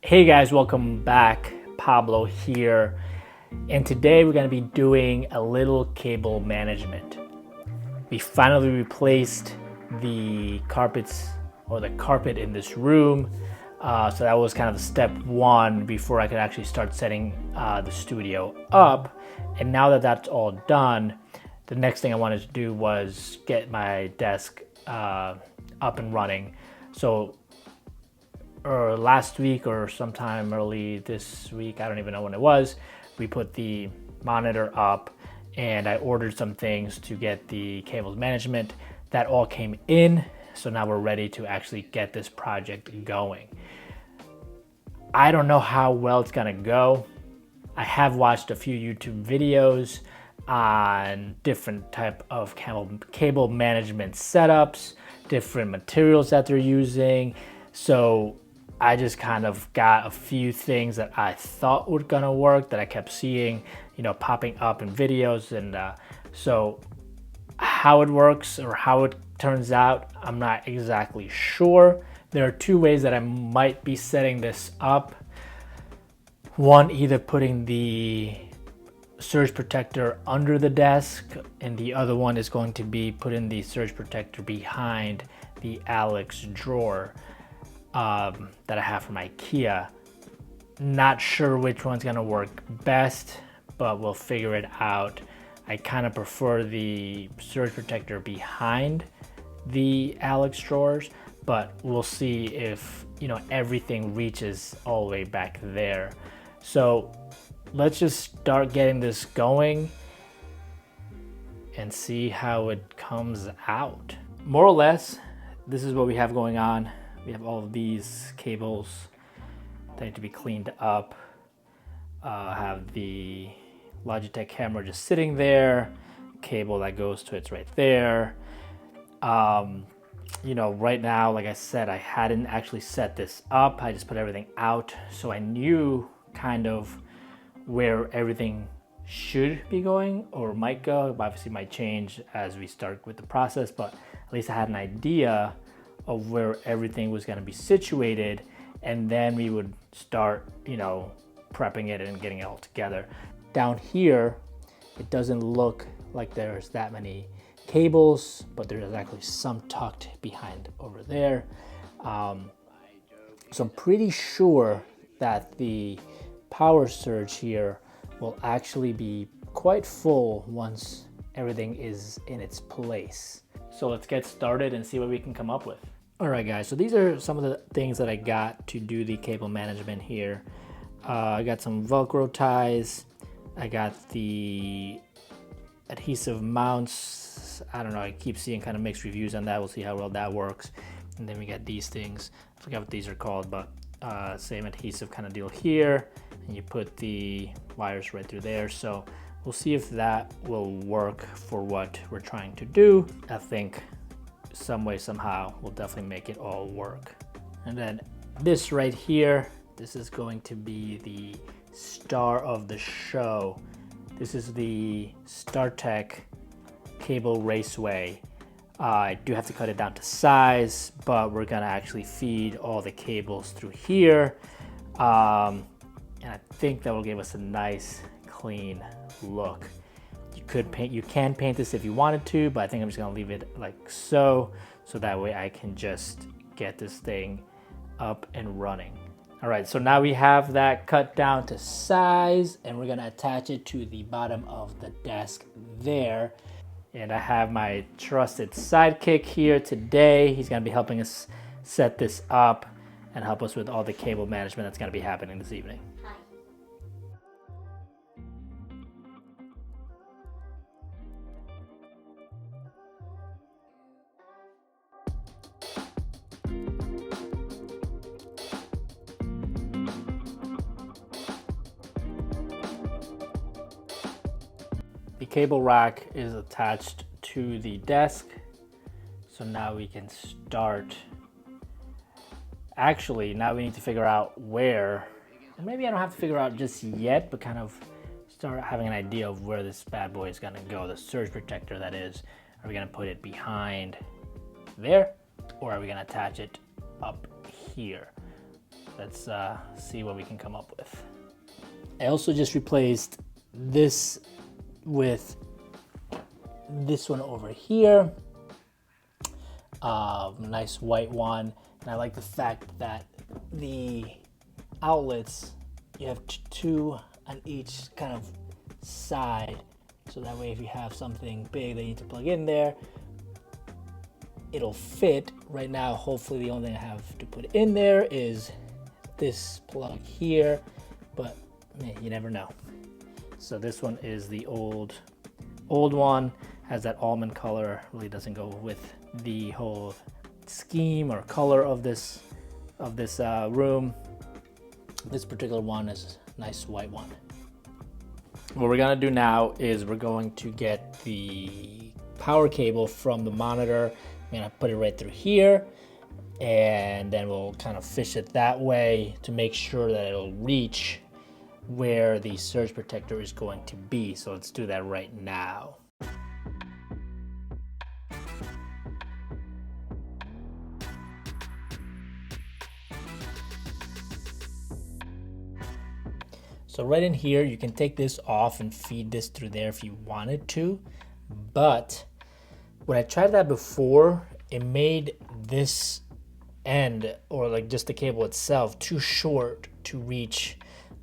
Hey guys, welcome back. Pablo here, and today we're going to be doing a little cable management. We finally replaced the carpets or the carpet in this room, so that was kind of step one before I could actually start setting the studio up. And now that that's all done, the next thing I wanted to do was get my desk up and running. So or last week or sometime early this week, I don't even know when it was, we put the monitor up and I ordered some things to get the cables management. That all came in, so now we're ready to actually get this project going. I don't know how well it's gonna go. I have watched a few YouTube videos on different type of cable management setups, different materials that they're using. So I just kind of got a few things that I thought were gonna work that I kept seeing, popping up in videos. And so how it works or how it turns out, I'm not exactly sure. There are two ways that I might be setting this up. One, either putting the surge protector under the desk, and the other one is going to be putting the surge protector behind the Alex drawer that I have from IKEA. Not sure which one's gonna work best, but we'll figure it out. I kind of prefer the surge protector behind the Alex drawers, but we'll see if everything reaches all the way back there. So let's just start getting this going and see how it comes out. More or less, this is what we have going on. We have all of these cables that need to be cleaned up. Have the Logitech camera just sitting there. Cable that goes to it's right there. Right now, like I said, I hadn't actually set this up. I just put everything out, so I knew kind of where everything should be going or might go. Obviously, might change as we start with the process, but at least I had an idea of where everything was going to be situated, and then we would start prepping it and getting it all together. Down here it doesn't look like there's that many cables, but there's actually some tucked behind over there. So I'm pretty sure that the power surge here will actually be quite full once everything is in its place. So let's get started and see what we can come up with. All right, guys, so these are some of the things that I got to do the cable management here. I got some Velcro ties. I got the adhesive mounts. I don't know, I keep seeing kind of mixed reviews on that. We'll see how well that works. And then we got these things. I forgot what these are called, but same adhesive kind of deal here. And you put the wires right through there. So we'll see if that will work for what we're trying to do. I think some way, somehow, we'll definitely make it all work. And then this right here, this is going to be the star of the show. This is the StarTech Cable Raceway. I do have to cut it down to size, but we're gonna actually feed all the cables through here. And I think that will give us a nice, clean look. You can paint this if you wanted to, but I think I'm just gonna leave it like so that way I can just get this thing up and running. All right, so now we have that cut down to size, and we're gonna attach it to the bottom of the desk there. And I have my trusted sidekick here today. He's gonna be helping us set this up and help us with all the cable management that's gonna be happening this evening. The cable rack is attached to the desk, so now we can start. Actually, now we need to figure out where, and maybe I don't have to figure out just yet, but kind of start having an idea of where this bad boy is gonna go, the surge protector that is. Are we gonna put it behind there, or are we gonna attach it up here? Let's see what we can come up with. I also just replaced this with this one over here. Nice white one. And I like the fact that the outlets, you have two on each kind of side. So that way if you have something big that you need to plug in there, it'll fit. Right now, hopefully the only thing I have to put in there is this plug here, but man, you never know. So this one is the old one, has that almond color, really doesn't go with the whole scheme or color of this room. This particular one is a nice white one. What we're gonna do now is we're going to get the power cable from the monitor. I'm gonna put it right through here, and then we'll kind of fish it that way to make sure that it'll reach where the surge protector is going to be. So let's do that right now. So right in here, you can take this off and feed this through there if you wanted to, but when I tried that before, it made this end, or like just the cable itself, too short to reach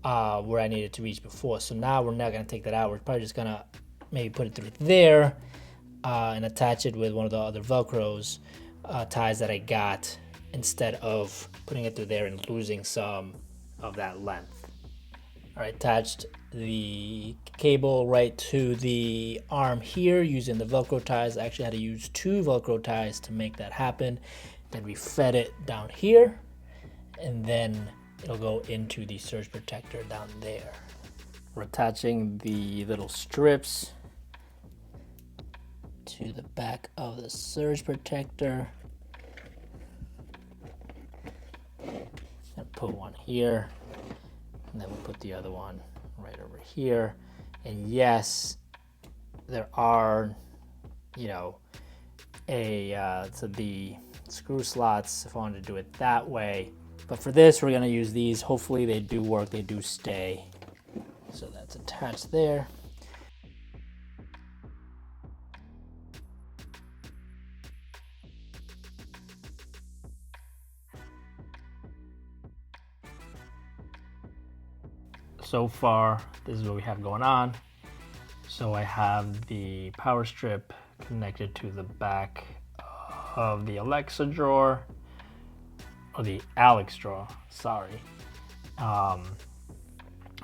where I needed to reach before. So now we're not gonna take that out. We're probably just gonna maybe put it through there and attach it with one of the other Velcros ties that I got, instead of putting it through there and losing some of that length. All right, attached the cable right to the arm here using the Velcro ties. I actually had to use 2 Velcro ties to make that happen. Then we fed it down here, and then it'll go into the surge protector down there. We're attaching the little strips to the back of the surge protector. And put one here. And then we'll put the other one right over here. And yes, there are, so the screw slots if I wanted to do it that way. But for this, we're gonna use these. Hopefully they do work, they do stay. So that's attached there. So far, this is what we have going on. So I have the power strip connected to the back of the Alexa drawer, or the Alex drawer, sorry. For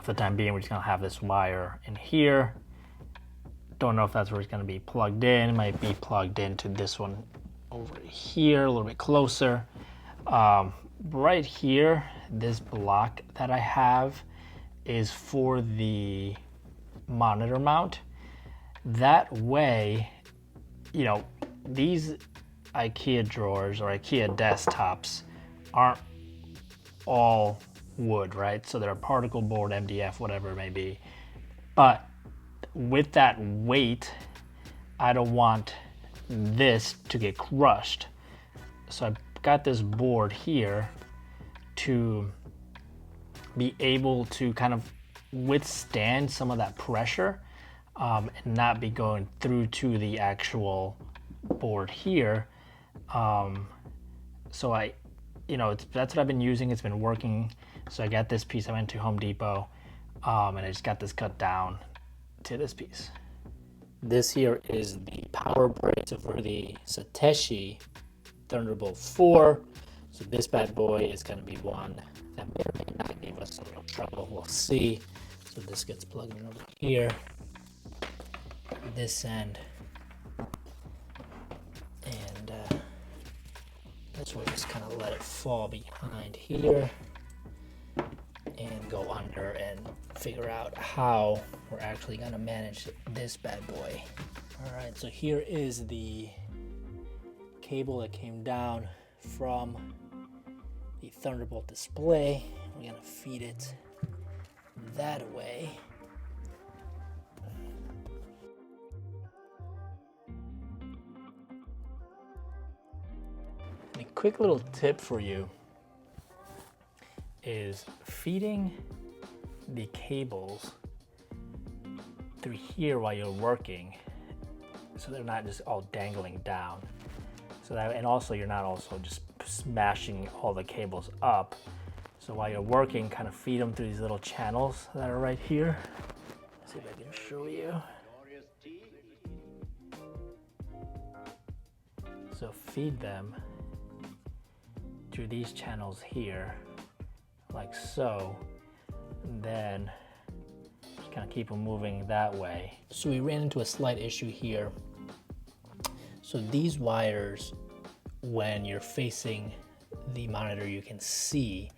the time being, we're just gonna have this wire in here. Don't know if that's where it's gonna be plugged in. It might be plugged into this one over here, a little bit closer. Right here, this block that I have is for the monitor mount. That way, these IKEA drawers or IKEA desktops aren't all wood, right? So they're a particle board, MDF, whatever it may be. But with that weight, I don't want this to get crushed. So I've got this board here to be able to kind of withstand some of that pressure and not be going through to the actual board here. So that's what I've been using. It's been working. So I got this piece. I went to Home Depot and I just got this cut down to this piece. This here is the power brace for the Satechi Thunderbolt 4. So this bad boy is going to be one that may or may not give us a little trouble. We'll see. So this gets plugged in over here, this end, and this way just kind of let it fall behind here and go under and figure out how we're actually going to manage this bad boy. All right, so here is the cable that came down from the Thunderbolt display. We're gonna feed it that way. And a quick little tip for you is feeding the cables through here while you're working, so they're not just all dangling down. So that, and also you're not also just smashing all the cables up. So while you're working, kind of feed them through these little channels that are right here. Let's see if I can show you. So feed them through these channels here, like so, and then just kind of keep them moving that way. So we ran into a slight issue here. So these wires, when you're facing the monitor, you can see.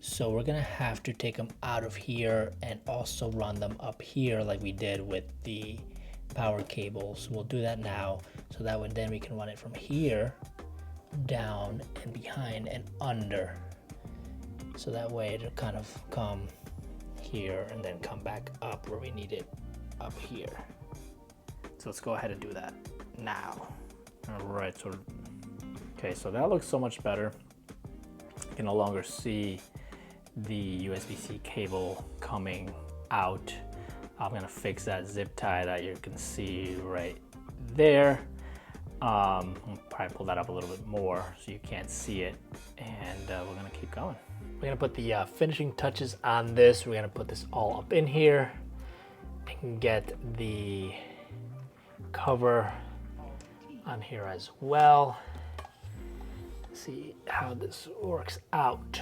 So we're gonna have to take them out of here and also run them up here like we did with the power cables. We'll do that now, so that way then we can run it from here down and behind and under. So that way it'll kind of come here and then come back up where we need it up here. So let's go ahead and do that now. All right, so okay, so that looks so much better. You can no longer see the USB-C cable coming out. I'm gonna fix that zip tie that you can see right there. I'll probably pull that up a little bit more so you can't see it, and we're gonna keep going. We're gonna put the finishing touches on this. We're gonna put this all up in here and get the cover on here as well. See how this works out.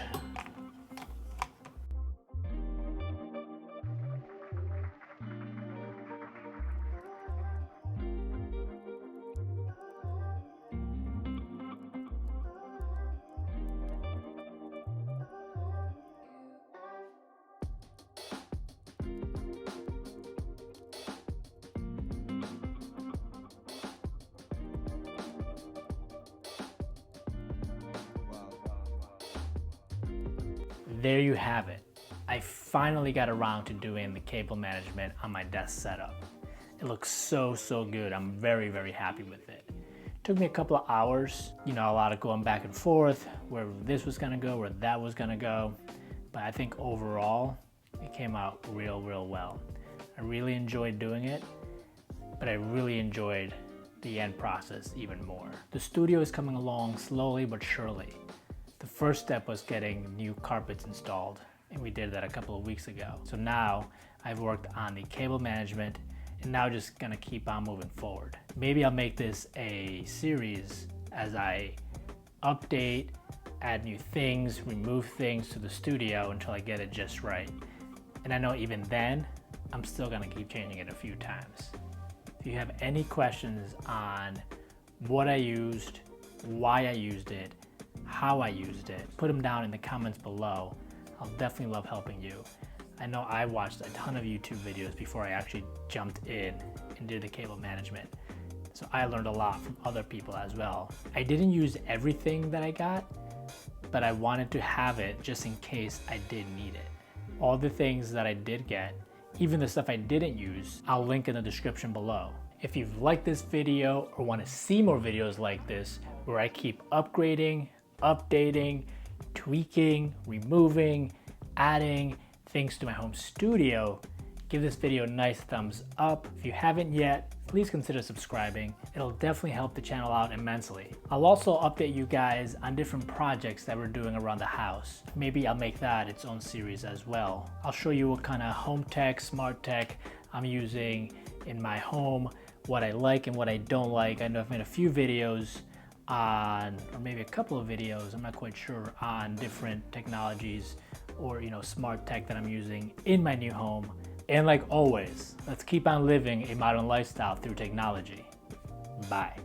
There you have it. I finally got around to doing the cable management on my desk setup. It looks so good. I'm very happy with it. Took me a couple of hours, you know, a lot of going back and forth, where this was gonna go, where that was gonna go. But I think overall, it came out real well. I really enjoyed doing it, but I really enjoyed the end process even more. The studio is coming along slowly but surely. The first step was getting new carpets installed, and we did that a couple of weeks ago. So now I've worked on the cable management, and now just gonna keep on moving forward. Maybe I'll make this a series as I update, add new things, remove things to the studio until I get it just right. And I know even then, I'm still gonna keep changing it a few times. If you have any questions on what I used, why I used it, how I used it, put them down in the comments below. I'll definitely love helping you. I know I watched a ton of YouTube videos before I actually jumped in and did the cable management. So I learned a lot from other people as well. I didn't use everything that I got, but I wanted to have it just in case I did need it. All the things that I did get, even the stuff I didn't use, I'll link in the description below. If you've liked this video or want to see more videos like this, where I keep upgrading, updating, tweaking, removing, adding things to my home studio, give this video a nice thumbs up. If you haven't yet, please consider subscribing. It'll definitely help the channel out immensely. I'll also update you guys on different projects that we're doing around the house. Maybe I'll make that its own series as well. I'll show you what kind of home tech, smart tech I'm using in my home, what I like and what I don't like. I know I've made a few videos on, or maybe a couple of videos, I'm not quite sure, on different technologies or, you know, smart tech that I'm using in my new home. And like always, let's keep on living a modern lifestyle through technology. Bye.